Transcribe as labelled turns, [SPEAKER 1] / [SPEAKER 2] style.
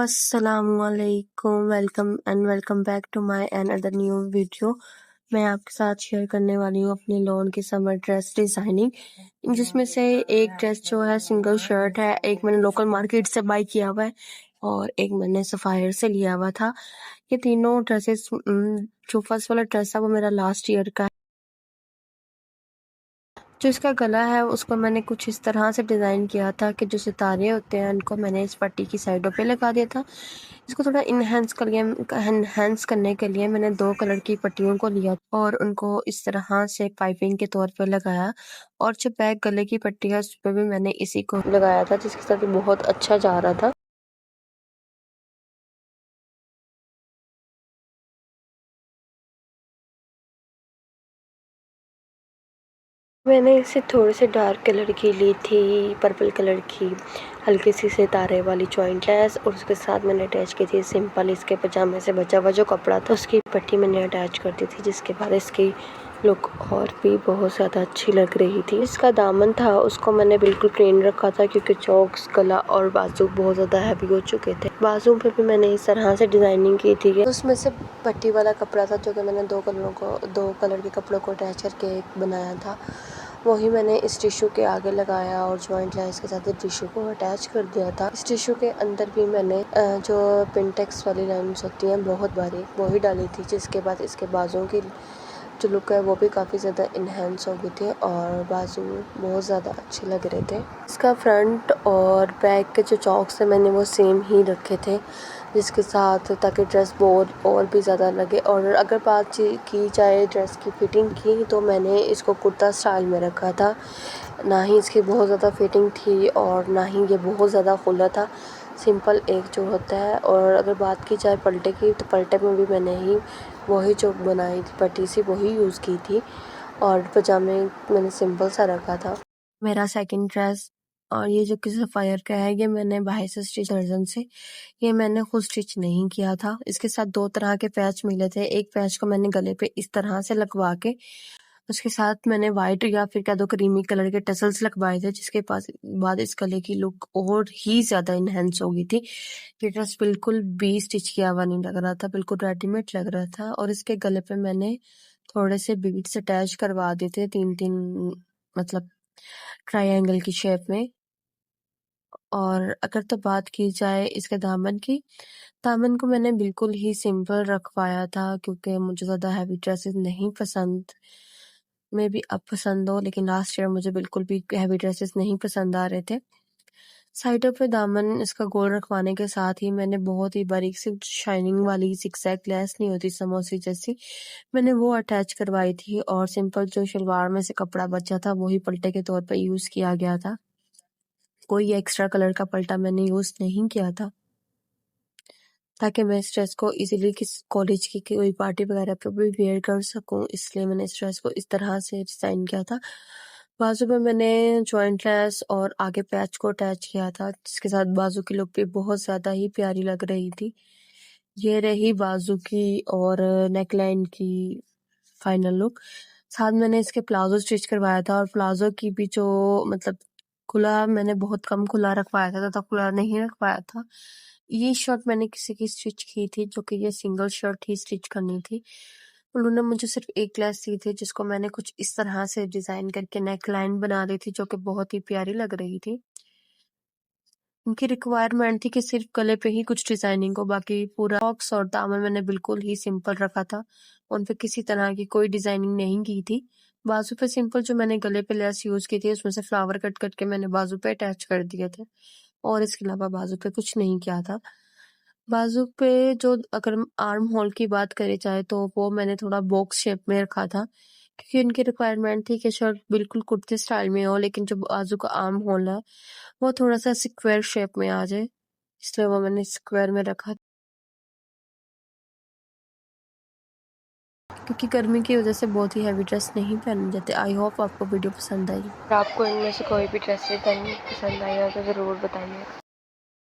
[SPEAKER 1] अस्सलामुअलैकुम, welcome back to my another new video. मैं आपके साथ शेयर करने वाली हूँ अपनी लॉन की समर ड्रेस डिज़ाइनिंग, जिसमें से एक ड्रेस जो है सिंगल शर्ट है, एक मैंने लोकल मार्केट से बाई किया हुआ है और एक मैंने सफ़ायर से लिया हुआ था। ये तीनों ड्रेसेस जो फर्स्ट वाला ड्रेस था वो मेरा लास्ट ईयर का है। जो इसका गला है उसको मैंने कुछ इस तरह से डिज़ाइन किया था कि जो सितारे होते हैं उनको मैंने इस पट्टी की साइडों पे लगा दिया था। इसको थोड़ा इन्हेंस करने के लिए मैंने 2 कलर की पट्टियों को लिया और उनको इस तरह से पाइपिंग के तौर पे लगाया, और जो बैक गले की पट्टी है उस पे भी मैंने इसी को लगाया था, जिसके साथ बहुत अच्छा जा रहा था। मैंने इसे थोड़े से डार्क कलर की ली थी, पर्पल कलर की हल्की सी सितारे वाली जॉइंट लेस, और उसके साथ मैंने अटैच की थी सिंपल इसके पजामे से बचा हुआ जो कपड़ा था उसकी पट्टी मैंने अटैच कर दी थी, जिसके बाद इसकी लुक और भी बहुत ज़्यादा अच्छी लग रही थी। इसका दामन था उसको मैंने बिल्कुल प्लेन रखा था क्योंकि चौक्स गला और बाजू बहुत ज़्यादा हैवी हो चुके थे। बाजू पे भी मैंने इस तरह से डिज़ाइनिंग की थी। उसमें से पट्टी वाला कपड़ा था जो कि मैंने 2 कलर के कपड़ों को अटैच करके बनाया था, वही मैंने इस टिश्यू के आगे लगाया और जॉइंट लेस के साथ टिश्यू को अटैच कर दिया था। इस टिश्यू के अंदर भी मैंने जो पिंटेक्स वाली लाइन्स होती हैं बहुत बारीक वही डाली थी, जिसके बाद इसके बाजुओं की जो लुक है वो भी काफ़ी ज़्यादा इन्हेंस हो गई थी और बाजू बहुत ज़्यादा अच्छे लग रहे थे। इसका फ्रंट और बैक के जो चौक्स थे मैंने वो सेम ही रखे थे, जिसके साथ ताकि ड्रेस बहुत और भी ज़्यादा लगे। और अगर बात की जाए ड्रेस की फिटिंग की, तो मैंने इसको कुर्ता स्टाइल में रखा था, ना ही इसकी बहुत ज़्यादा फिटिंग थी और ना ही ये बहुत ज़्यादा खुला था, सिंपल एक जो होता है। और अगर बात की जाए पलटे की, तो पलटे में भी मैंने ही वही जो बनाई थी पट्टी सी वही यूज़ की थी, और पजामे मैंने सिंपल सा रखा था। मेरा सेकंड ड्रेस, और ये जो किसी सफ़ायर का है, ये मैंने बाहर से स्टिच वर्जन से, ये मैंने खुद स्टिच नहीं किया था। इसके साथ 2 तरह के पैच मिले थे। एक पैच को मैंने गले पे इस तरह से लगवा के उसके साथ मैंने वाइट या फिर कह दो क्रीमी कलर के टसल्स लगवाए थे, जिसके बाद इस गले की लुक और ही ज़्यादा इन्हेंस हो गई थी। ये ड्रेस बिल्कुल भी स्टिच किया हुआ नहीं लग रहा था, बिल्कुल रेडीमेड लग रहा था। और इसके गले पे मैंने थोड़े से बीड्स अटैच करवा दिए थे, 3-3 मतलब ट्रायंगल की शेप में। और अगर तो बात की जाए इसके दामन की, दामन को मैंने बिल्कुल ही सिंपल रखवाया था क्योंकि मुझे ज़्यादा हैवी ड्रेसेस नहीं पसंद। मे बी अब पसंद हो, लेकिन लास्ट ईयर मुझे बिल्कुल भी हैवी ड्रेसेस नहीं पसंद आ रहे थे। साइडों पे दामन इसका गोल रखवाने के साथ ही मैंने बहुत ही बारीक सी शाइनिंग वाली जिगजैग लेस नहीं होती समोसी जैसी, मैंने वो अटैच करवाई थी। और सिंपल जो शलवार में से कपड़ा बचा था वही पल्टे के तौर पे यूज़ किया गया था। कोई एक्स्ट्रा कलर का पल्टा मैंने यूज़ नहीं किया था, ताकि मैं इस ड्रेस को इजीली किस कॉलेज की कोई पार्टी वगैरह पे भी वेयर कर सकूं, इसलिए मैंने इस ड्रेस को इस तरह से डिज़ाइन किया था। बाजू में मैंने जॉइंट लेस और आगे पैच को अटैच किया था, जिसके साथ बाजू की लुक भी बहुत ज़्यादा ही प्यारी लग रही थी। ये रही बाजू की और नेकलाइन की फाइनल लुक। साथ मैंने इसके प्लाजो स्टिच करवाया था, और प्लाजो की भी जो मतलब खुला मैंने बहुत कम खुला रखवाया था, ज़्यादा खुला नहीं रखवाया था। ये शर्ट मैंने किसी की स्टिच की थी, जो कि ये सिंगल शर्ट ही स्टिच करनी थी। उन्होंने मुझे सिर्फ एक लेस दी थी, जिसको मैंने कुछ इस तरह से डिज़ाइन करके नेक लाइन बना दी थी, जो कि बहुत ही प्यारी लग रही थी। उनकी रिक्वायरमेंट थी कि सिर्फ गले पे ही कुछ डिज़ाइनिंग हो, बाकी पूरा बॉक्स और दामन मैंने बिल्कुल ही सिंपल रखा था। उन पे किसी तरह की कोई डिज़ाइनिंग नहीं की थी। बाजू पे सिंपल जो मैंने गले पे लेस यूज़ की थी, उसमें से फ्लावर कट करके मैंने बाजू पे अटैच कर दिए थे, और इसके अलावा बाजू पे कुछ नहीं किया था। बाजू पे जो अगर आर्म होल की बात करी जाए, तो वो मैंने थोड़ा बॉक्स शेप में रखा था, क्योंकि उनकी रिक्वायरमेंट थी कि शर्ट बिल्कुल कुर्ते स्टाइल में हो, लेकिन जो बाजू का आर्म होल है वो थोड़ा सा स्क्वायर शेप में आ जाए, इसलिए वो मैंने स्क्वायर में रखा, क्योंकि गर्मी की वजह से बहुत ही हैवी ड्रेस नहीं पहने जाते। आई होप आपको वीडियो पसंद आई। आपको इनमें से कोई भी ड्रेस पसंद आई हो तो ज़रूर बताइए।